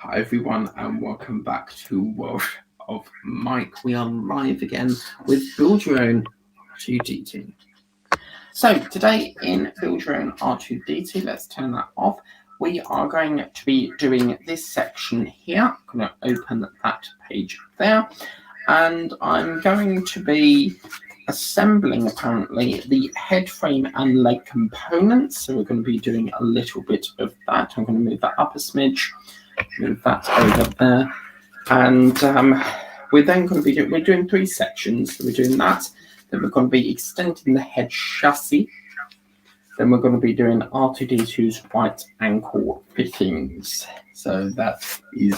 Hi everyone and welcome back to World of Mike. We are live again with Build Your Own R2D2. So today in Build Your Own R2D2, let's turn that off. We are going to be doing this section here. I'm going to open that page there and I'm going to be assembling apparently the head frame and leg components. So we're going to be doing a little bit of that. I'm going to move that up a smidge. Move that over there, and we're then going to be we're doing three sections. So we're doing that, then we're going to be extending the head chassis, then we're going to be doing R2D2's white ankle fittings. So that is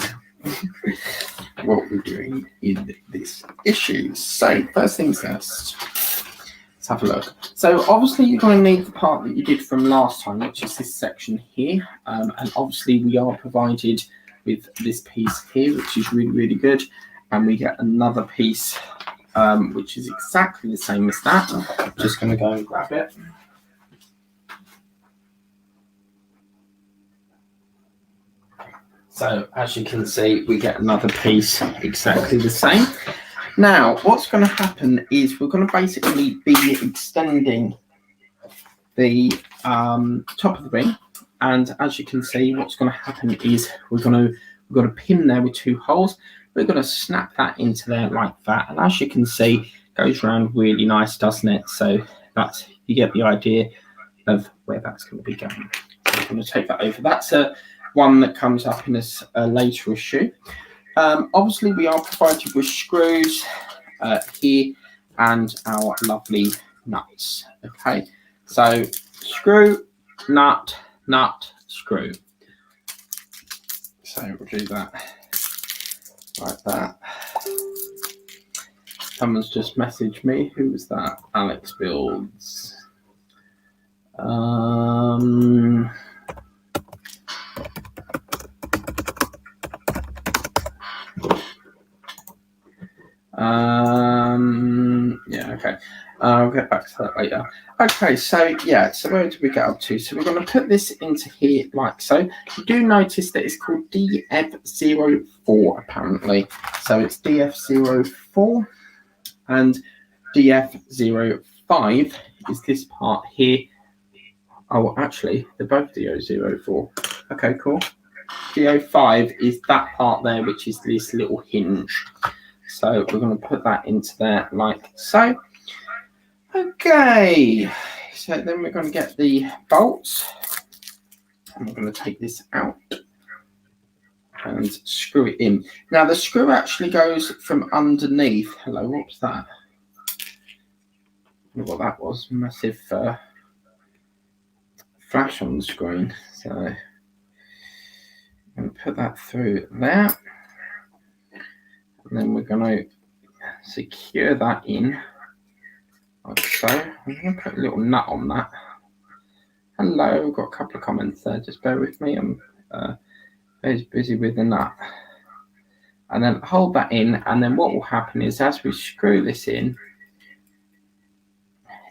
what we're doing in this issue. So first things first, let's have a look. So obviously you're going to need the part that you did from last time, which is this section here, and obviously we are provided with this piece here, which is really good, and we get another piece which is exactly the same as that. I'm just going to go and grab it. So as you can see, we get another piece exactly the same. Now, what's going to happen is we're going to basically be extending the top of the ring, and as you can see, what's going to happen is we've got a pin there with two holes. We're going to snap that into there like that, and as you can see, it goes around really nice, doesn't it? So that's, you get the idea of where that's going to be going. So I'm going to take that over. That's one that comes up in a later issue. Obviously, we are provided with screws here and our lovely nuts. Okay, so screw, nut, screw. So we'll do that like that. Someone's just messaged me. Who was that? Alex Builds. Yeah, okay. I'll get back to that later. Okay, so yeah, so where did we get up to? So we're going to put this into here like so. You do notice that it's called DF04 apparently. So it's DF04 and DF05 is this part here. Oh, actually, they're both DO04. Okay, cool. DO5 is that part there, which is this little hinge. So we're going to put that into there like so. Okay, so then we're going to get the bolts, and we're going to take this out and screw it in. Now the screw actually goes from underneath. Hello, what was that? I don't know what that was. Massive flash on the screen. So I'm going to put that through there, and then we're going to secure that in like so. I'm going to put a little nut on that. Hello, got a couple of comments there. Just bear with me. I'm very busy with the nut. And then hold that in, and then what will happen is as we screw this in,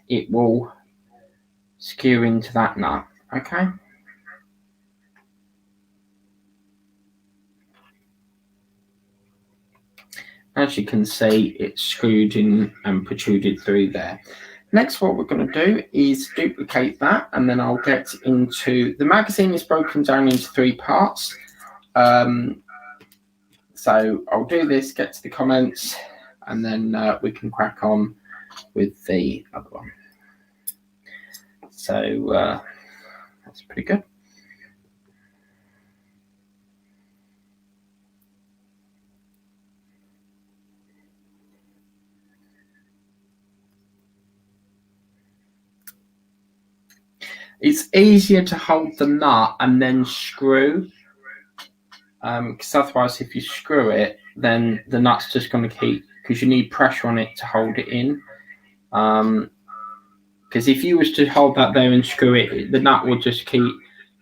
it will skew into that nut. Okay. As you can see, it's screwed in and protruded through there. Next, what we're going to do is duplicate that, and then I'll get into the magazine is broken down into three parts. So I'll do this, get to the comments, and then we can crack on with the other one. So that's pretty good. It's easier to hold the nut and then screw, because otherwise if you screw it, then the nut's just going to keep, because you need pressure on it to hold it in. Because if you was to hold that there and screw it, the nut will just keep,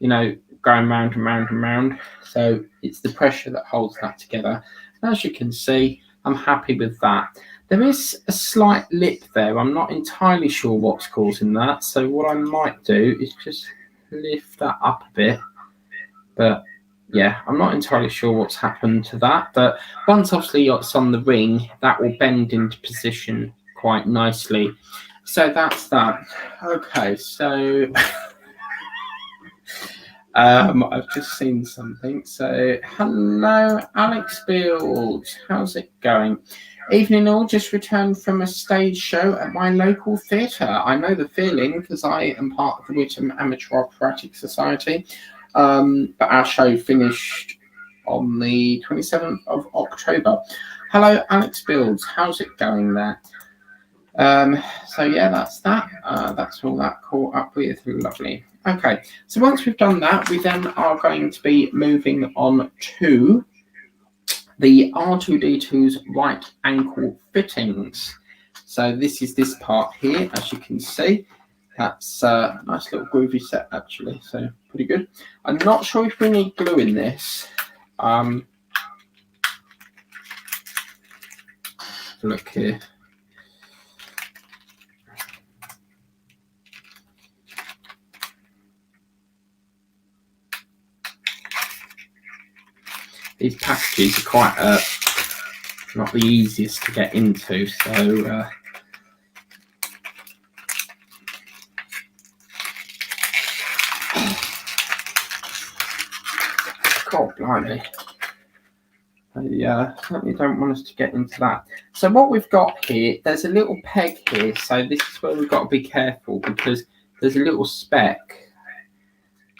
going round and round and round. So it's the pressure that holds that together. As you can see, I'm happy with that. There is a slight lip there. I'm not entirely sure what's causing that. So what I might do is just lift that up a bit. But yeah, I'm not entirely sure what's happened to that, but once obviously it's on the ring, that will bend into position quite nicely. So that's that. Okay, so I've just seen something. So hello, Alex Fields. How's it going? Evening all, just returned from a stage show at my local theatre. I know the feeling because I am part of the Whittam Amateur Operatic Society. But our show finished on the 27th of October. Hello, Alex Fields. How's it going there? So yeah, that's that. That's all that caught up with. Lovely. Okay, so once we've done that, we then are going to be moving on to the R2D2's right ankle fittings. So this is this part here, as you can see. That's a nice little groovy set actually, so pretty good. I'm not sure if we need glue in this. Look here. These packages are quite not the easiest to get into, so God blimey. I certainly don't want us to get into that. So what we've got here, there's a little peg here, so this is where we've got to be careful because there's a little speck.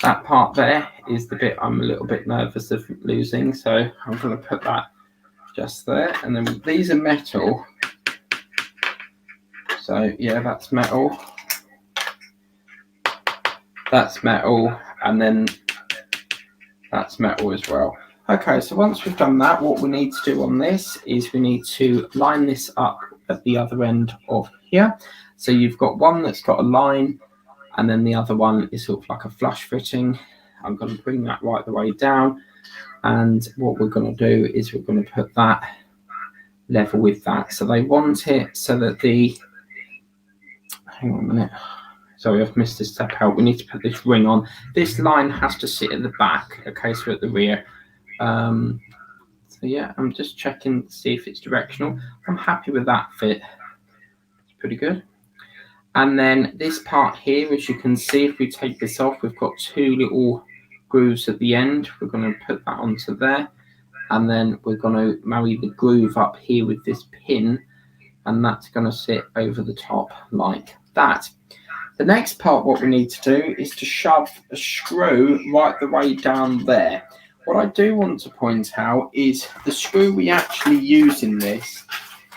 That part there is the bit I'm a little bit nervous of losing, so I'm going to put that just there. And then these are metal. So yeah, that's metal. That's metal, and then that's metal as well. Okay, so once we've done that, what we need to do on this is we need to line this up at the other end of here. So you've got one that's got a line, and then the other one is sort of like a flush fitting. I'm going to bring that right the way down, and what we're going to do is we're going to put that level with that. So they want it so that the, hang on a minute, sorry, I've missed this step out. We need to put this ring on. This line has to sit at the back, okay, so at the rear. So yeah, I'm just checking to see if it's directional. I'm happy with that fit. It's pretty good. And then this part here, as you can see, if we take this off, we've got two little grooves at the end. We're going to put that onto there. And then we're going to marry the groove up here with this pin. And that's going to sit over the top like that. The next part, what we need to do is to shove a screw right the way down there. What I do want to point out is the screw we actually use in this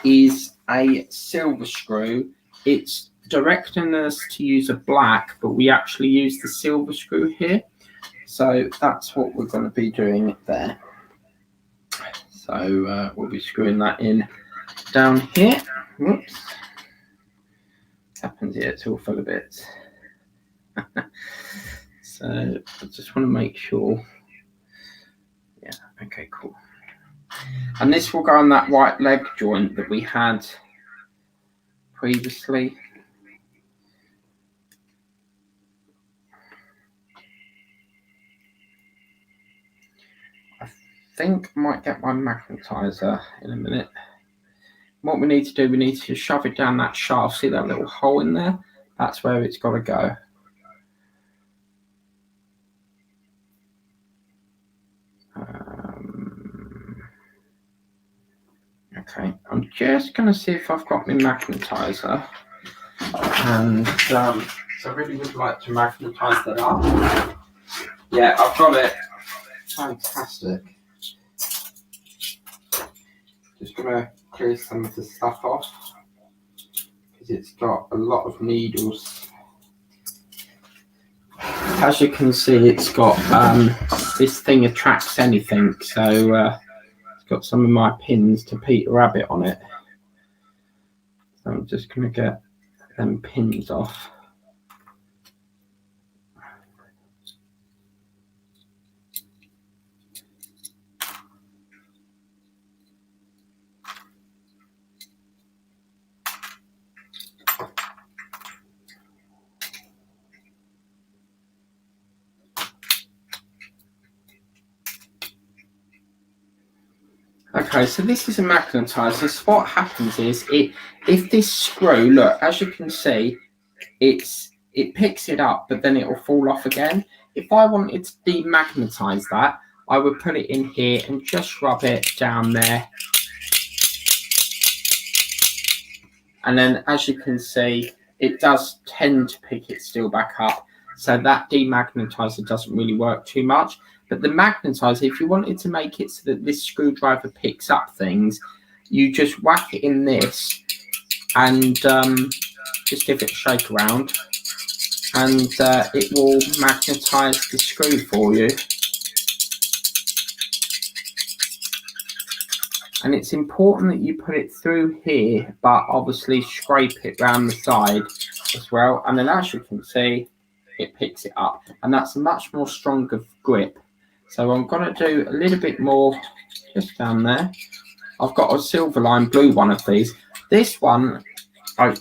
is a silver screw. It's directing us to use a black, but we actually use the silver screw here. So that's what we're going to be doing there. So we'll be screwing that in down here. Whoops. Happens here, it's all full of bits. So I just want to make sure. Yeah, okay, cool. And this will go on that right leg joint that we had previously. I think I might get my magnetizer in a minute. What we need to do, we need to shove it down that shaft. See that little hole in there? That's where it's got to go. Okay, I'm just going to see if I've got my magnetizer. And so I really would like to magnetize that up. Yeah, I've got it. Fantastic. Just going to clear some of the stuff off because it's got a lot of needles. As you can see, it's got this thing attracts anything, so it's got some of my pins to Peter Rabbit on it. So I'm just going to get them pins off. Okay, so this is a magnetizer. So what happens is if this screw, look, as you can see, it picks it up, but then it will fall off again. If I wanted to demagnetize that, I would put it in here and just rub it down there. And then, as you can see, it does tend to pick it still back up. So that demagnetizer doesn't really work too much. But the magnetizer, if you wanted to make it so that this screwdriver picks up things, you just whack it in this and just give it a shake around, and it will magnetize the screw for you. And it's important that you put it through here, but obviously scrape it round the side as well. And then, as you can see, it picks it up, and that's a much more stronger grip. So I'm going to do a little bit more just down there. I've got a silver line blue one of these. This one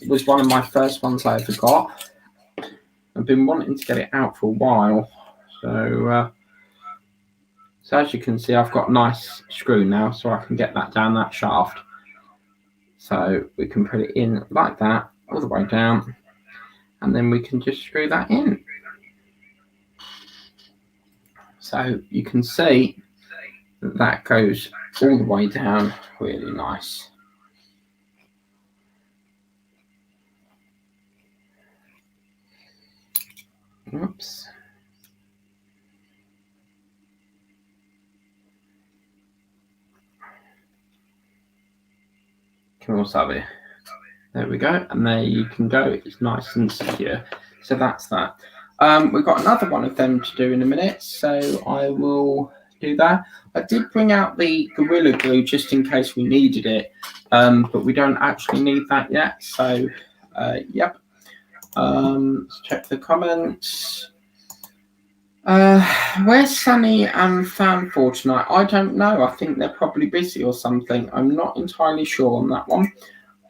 was one of my first ones I ever got. I've been wanting to get it out for a while. So as you can see, I've got a nice screw now, so I can get that down that shaft. So we can put it in like that, all the way down, and then we can just screw that in. So you can see that goes all the way down, really nice. Oops. Can also be. There we go, and there you can go. It's nice and secure. So that's that. We've got another one of them to do in a minute, so I will do that. I did bring out the Gorilla Glue just in case we needed it, but we don't actually need that yet. So, yep. Let's check the comments. Where's Sunny and Fan for tonight? I don't know. I think they're probably busy or something. I'm not entirely sure on that one.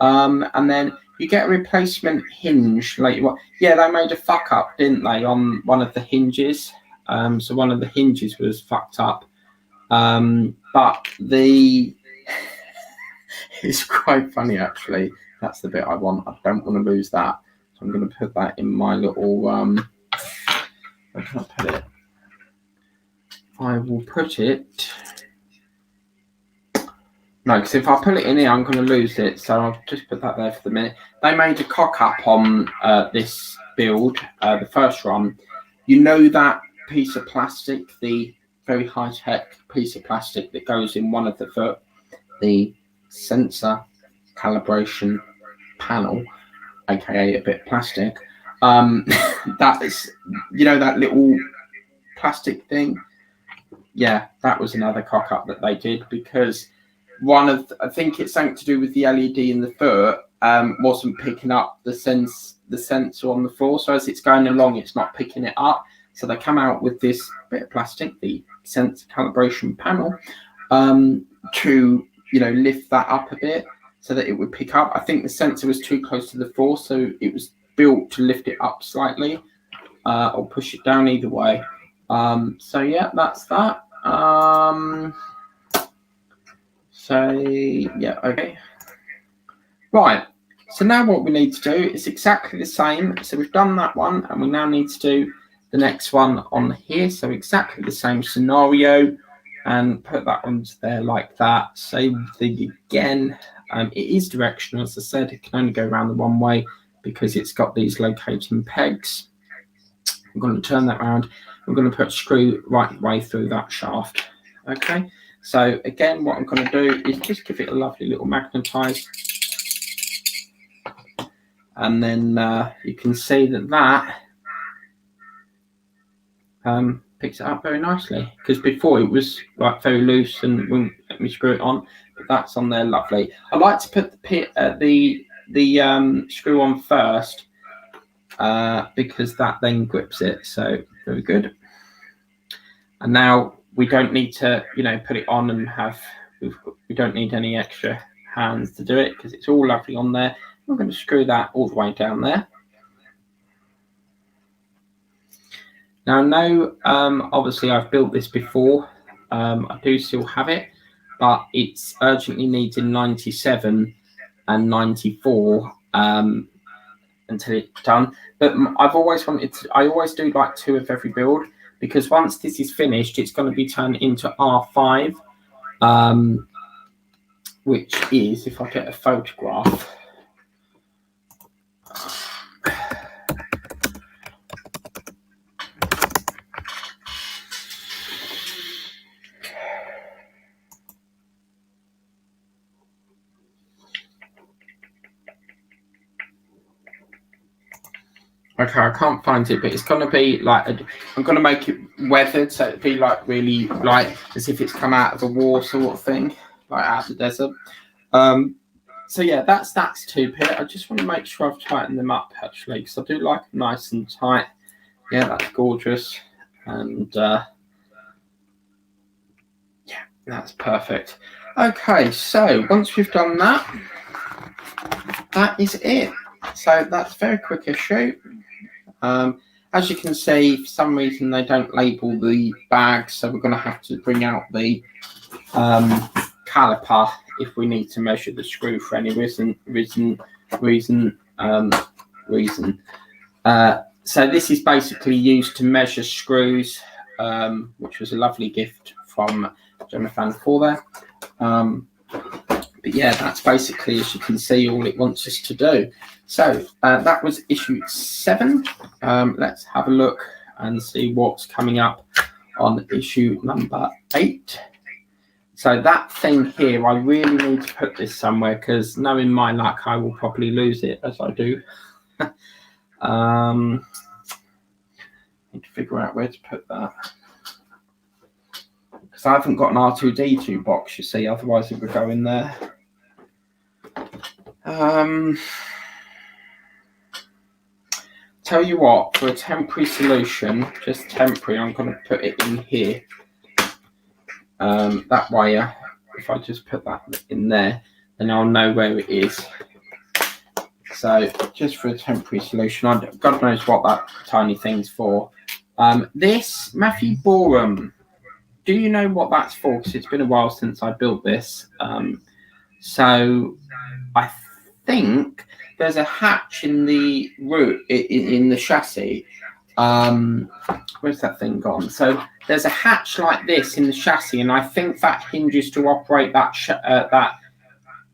And then you get a replacement hinge later. Yeah, they made a fuck up, didn't they, on one of the hinges? So one of the hinges was fucked up. But it's quite funny actually. That's the bit I want. I don't want to lose that. So I'm going to put that in my little. Where can I put it? I will put it. No, because if I put it in here, I'm going to lose it. So I'll just put that there for the minute. They made a cock up on this build, the first run. You know that piece of plastic, the very high-tech piece of plastic that goes in one of the foot, the sensor calibration panel, aka a bit of plastic. That is, you know, that little plastic thing. Yeah, that was another cock up that they did because I think it's something to do with the LED in the foot wasn't picking up the sensor on the floor. So as it's going along, it's not picking it up. So they come out with this bit of plastic, the sensor calibration panel, to lift that up a bit so that it would pick up. I think the sensor was too close to the floor, so it was built to lift it up slightly or push it down, either way. So yeah, that's that. So yeah, okay. Right, so now what we need to do is exactly the same. So we've done that one, and we now need to do the next one on here. So exactly the same scenario, and put that onto there like that. Same thing again. It is directional, as I said. It can only go around the one way because it's got these locating pegs. I'm going to turn that around. I'm going to put a screw right way through that shaft. Okay. So again, what I'm going to do is just give it a lovely little magnetize. And then you can see that picks it up very nicely. Because before it was like very loose and wouldn't let me screw it on. But that's on there lovely. I like to put the screw on first because that then grips it. So very good. And now we don't need to, put it on and we don't need any extra hands to do it because it's all lovely on there. I'm going to screw that all the way down there. Now, I know, obviously, I've built this before. I do still have it, but it's urgently needed 97 and 94 until it's done. But I've always wanted to, I always do like 2 of every build, because once this is finished, it's going to be turned into R5, which is, if I get a photograph, okay, I can't find it, but it's going to be like, I'm going to make it weathered, so it'd be like really like as if it's come out of a war sort of thing, like out of the desert. So yeah, that's 2 pit. I just want to make sure I've tightened them up actually, because I do like them nice and tight. Yeah, that's gorgeous. And yeah, that's perfect. Okay, so once we've done that, that is it. So that's a very quick issue. As you can see, for some reason they don't label the bags, so we're going to have to bring out the caliper if we need to measure the screw for any reason. So this is basically used to measure screws, which was a lovely gift from Jonathan for there. But yeah, that's basically, as you can see, all it wants us to do. So that was issue 7. Let's have a look and see what's coming up on issue number 8. So that thing here, I really need to put this somewhere, because knowing my luck, I will probably lose it as I do. Need to figure out where to put that, because I haven't got an R2D2 box, you see, otherwise it would go in there. Tell you what, for a temporary solution, just temporary, I'm going to put it in here. That way, if I just put that in there, then I'll know where it is. So just for a temporary solution, God knows what that tiny thing's for. This Matthew Borum, do you know what that's for? Because it's been a while since I built this. So I think there's a hatch in the root in the chassis. Where's that thing gone? So there's a hatch like this in the chassis, and I think that hinges to operate that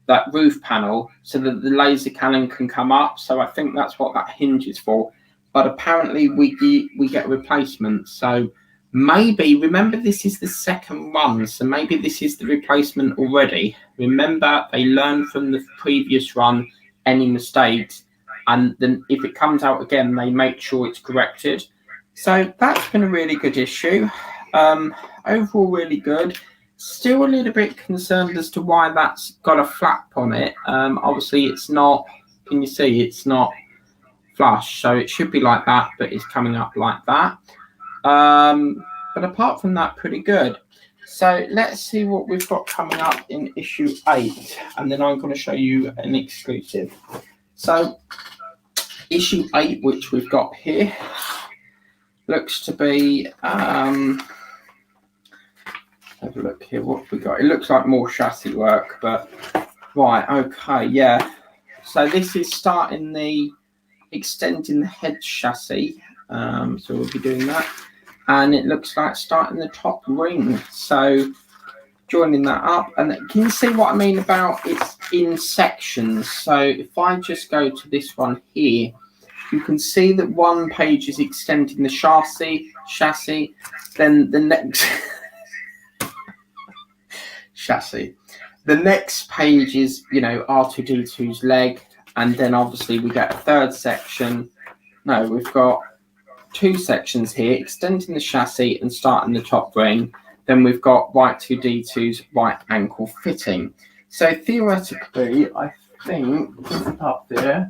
that roof panel so that the laser cannon can come up. So I think that's what that hinge is for. But apparently we get replacements. So maybe, remember, this is the second one, so maybe this is the replacement already. Remember, they learn from the previous run any mistakes, and then if it comes out again, they make sure it's corrected. So that's been a really good issue. Overall, really good. Still a little bit concerned as to why that's got a flap on it. Obviously, it's not, can you see, it's not flush, so it should be like that, but it's coming up like that. But apart from that, pretty good. So let's see what we've got coming up in issue 8, and then I'm going to show you an exclusive. So issue 8, which we've got here, looks to be have a look here, what have we got? It looks like more chassis work, but right, okay, yeah. So this is extending the head chassis. So we'll be doing that. And it looks like starting the top ring. So joining that up. And can you see what I mean about it's in sections? So if I just go to this one here, you can see that one page is extending the chassis, then the next chassis. The next page is, you know, R2D2's leg, and then obviously we get a third section. No, we've got 2 sections here, extending the chassis and starting the top ring. Then we've got R2D2's right ankle fitting. So theoretically, I think up there,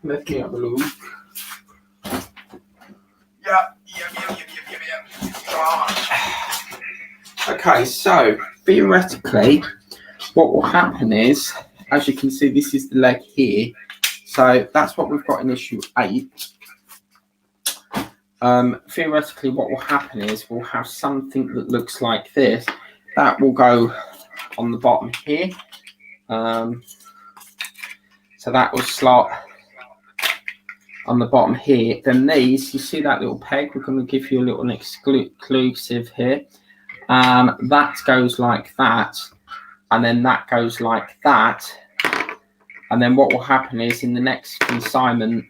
let me have a look. Yeah. Okay, so theoretically, what will happen is, as you can see, this is the leg here. So that's what we've got in issue 8. Theoretically, what will happen is we'll have something that looks like this. That will go on the bottom here. So that will slot on the bottom here. Then these, you see that little peg? We're going to give you a little exclusive here. That goes like that, and then that goes like that. And then what will happen is in the next consignment,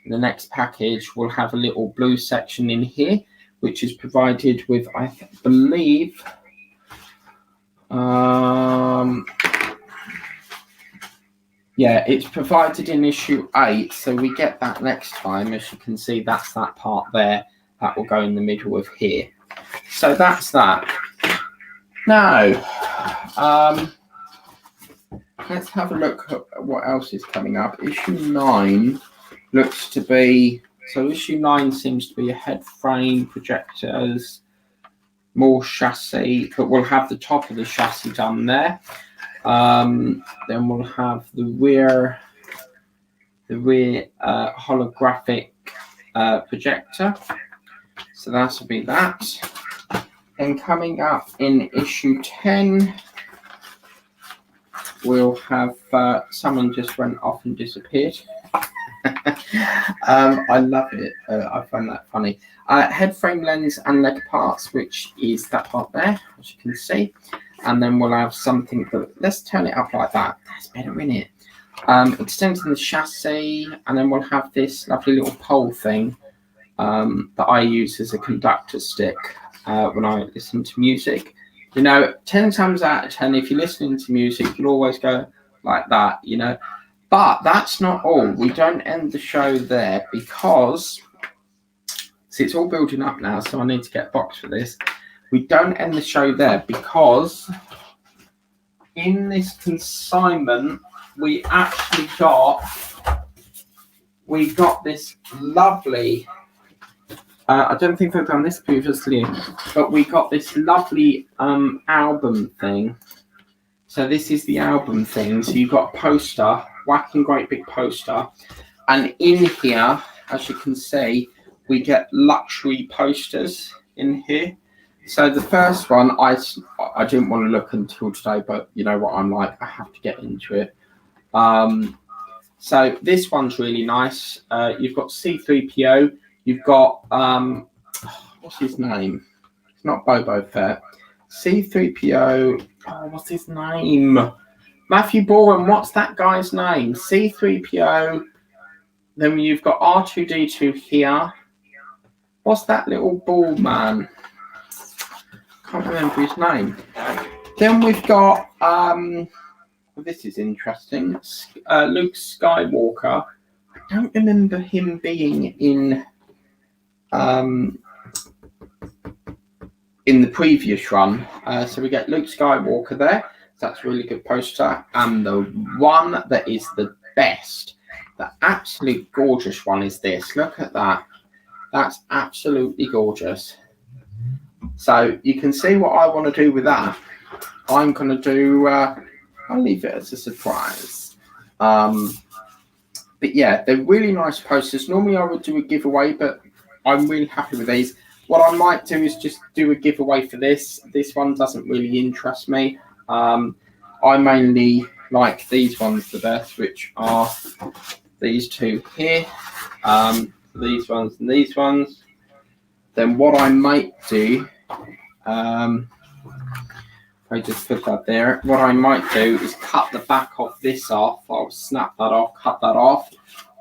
the next package, we'll have a little blue section in here, which is provided with, I believe, yeah, it's provided in issue 8, so we get that next time. As you can see, that's that part there. That will go in the middle of here. So that's that. Now, let's have a look at what else is coming up. Issue 9 looks to be, so issue 9 seems to be a head frame, projectors, more chassis, but we'll have the top of the chassis done there. Then we'll have the rear holographic projector. So that will be that. And coming up in issue 10, we'll have someone just went off and disappeared. I love it. I find that funny. Head frame, lens, and leg parts, which is that part there, as you can see. And then we'll have something, but let's turn it up like that. That's better, isn't it? Extending the chassis, and then we'll have this lovely little pole thing that I use as a conductor stick when I listen to music. You know, 10 times out of 10, if you're listening to music, you'll always go like that, you know. But that's not all. We don't end the show there because, see, it's all building up now, so I need to get a box for this. We don't end the show there because in this consignment, we actually got this lovely, I don't think I've done this previously, but we got this lovely album thing. So this is the album thing. So you've got a poster, whacking great big poster. And in here, as you can see, we get luxury posters in here. So the first one, I didn't want to look until today, but you know what I'm like, I have to get into it. So this one's really nice. You've got C3PO. You've got, what's his name? It's not Boba Fett. C3PO, oh, what's his name? Matthew Boren, what's that guy's name? C3PO. Then you've got R2D2 here. What's that little bald man? Can't remember his name. Then we've got, this is interesting, Luke Skywalker. I don't remember him being in the previous run. So we get Luke Skywalker there. So that's a really good poster. And the one that is the best, the absolute gorgeous one is this. Look at that. That's absolutely gorgeous. So you can see what I want to do with that. I'm going to do, I'll leave it as a surprise. But yeah, they're really nice posters. Normally I would do a giveaway, but I'm really happy with these. What I might do is just do a giveaway for this. This one doesn't really interest me. I mainly like these ones the best, which are these two here. These ones and these ones. Then what I might do, I just put that there. What I might do is cut the back of this off. I'll snap that off, cut that off.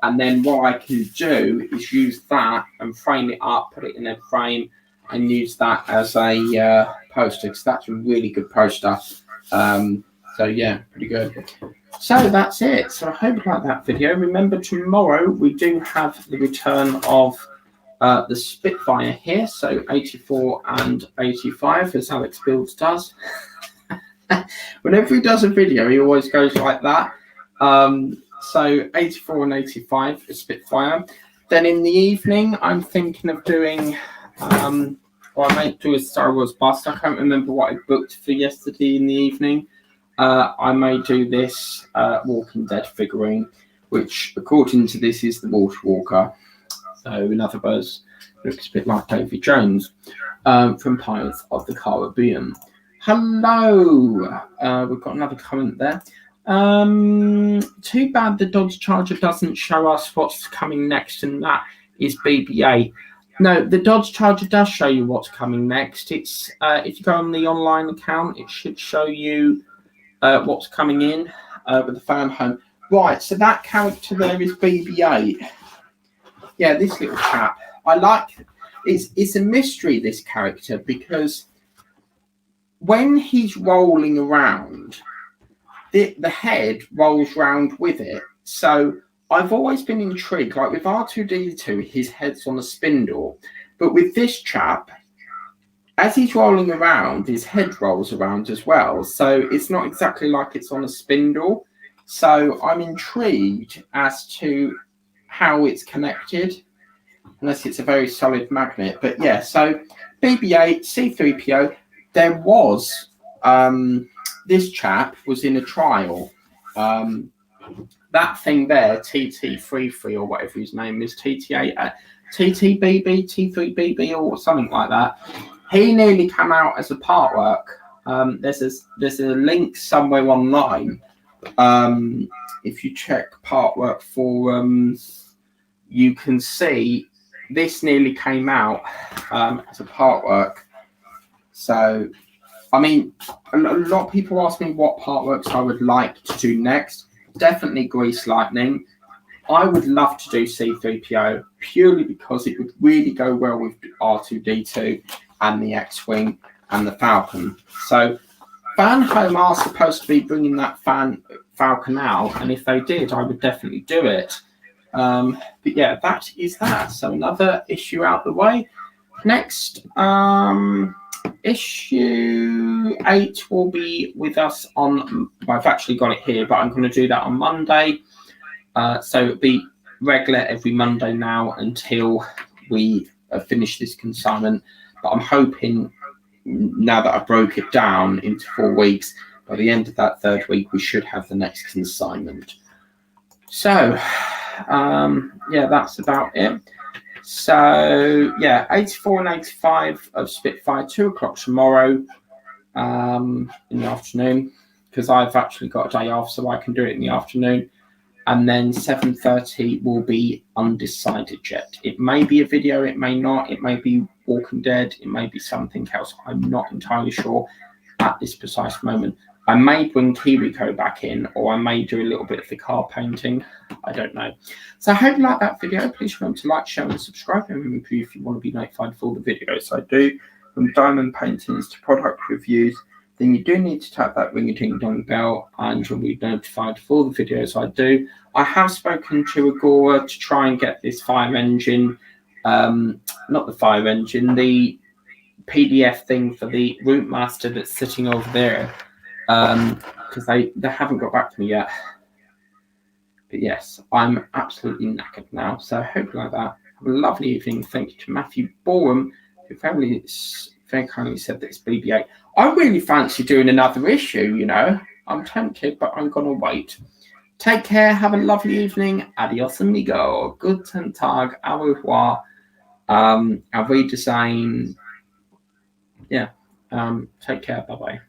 And then what I can do is use that and frame it up, put it in a frame and use that as a poster, because that's a really good poster. So yeah, pretty good. So that's it. So I hope you like that video. Remember, tomorrow we do have the return of the Spitfire here. So 84 and 85, as Alex Builds does. Whenever he does a video, he always goes like that. So 84 and 85 is Spitfire. Then in the evening, I'm thinking of doing, well, I might do a Star Wars bust. I can't remember what I booked for yesterday in the evening. I may do this Walking Dead figurine, which according to this is the Water Walker. So in other words, looks a bit like Davy Jones from Pirates of the Caribbean. Hello. We've got another comment there. Too bad the Dodge Charger doesn't show us what's coming next, and that is BBA. No, the Dodge Charger does show you what's coming next. It's if you go on the online account, it should show you what's coming in with the fan home. Right, so that character there is BB-8. Yeah, this little chap. I like. It's a mystery, this character, because when he's rolling around, the head rolls round with it. So I've always been intrigued. Like with R2D2, his head's on a spindle, but with this chap, as he's rolling around, his head rolls around as well. So it's not exactly like it's on a spindle. So I'm intrigued as to how it's connected, unless it's a very solid magnet. But yeah, so BB-8, C3PO, there was, this chap was in a trial. That thing there, TT33 or whatever his name is, TT8, TTBB, T3BB or something like that. He nearly came out as a part work. There's a link somewhere online. If you check part work forums, you can see this nearly came out as a part work. So, I mean, a lot of people ask me what part works I would like to do next. Definitely Grease Lightning. I would love to do C3PO purely because it would really go well with R2D2 and the X-Wing and the Falcon. So Fan Home are supposed to be bringing that Falcon out, and if they did, I would definitely do it. But yeah, that is that. So another issue out the way. Next, issue 8 will be with us on, well, I've actually got it here, but I'm going to do that on Monday. So it'll be regular every Monday now until we finish this consignment. But I'm hoping, now that I broke it down into 4 weeks, by the end of that 3rd week, we should have the next consignment. So, yeah, that's about it. So, yeah, 84 and 85 of Spitfire, 2 o'clock tomorrow in the afternoon, because I've actually got a day off, so I can do it in the afternoon. And then 7:30 will be undecided yet. It may be a video, it may not. It may be Walking Dead, it may be something else. I'm not entirely sure at this precise moment. I may bring Kiriko back in, or I may do a little bit of the car painting. I don't know. So I hope you like that video. Please remember to like, share, and subscribe. And remember, if you want to be notified for all the videos I do, from diamond paintings to product reviews, then you do need to tap that ring-a-ding-dong bell, and you'll be notified for all the videos I do. I have spoken to Agora to try and get this fire engine, not the fire engine, the PDF thing for the Route Master that's sitting over there, because they haven't got back to me yet. But yes, I'm absolutely knackered now, so I hope you like that. Have a lovely evening. Thank you to Matthew Boreham, who very kindly said that it's BB-8. I really fancy doing another issue, you know. I'm tempted, but I'm going to wait. Take care. Have a lovely evening. Adios, amigo. Guten Tag. Au revoir. Auf Wiedersehen. Yeah. Take care. Bye-bye.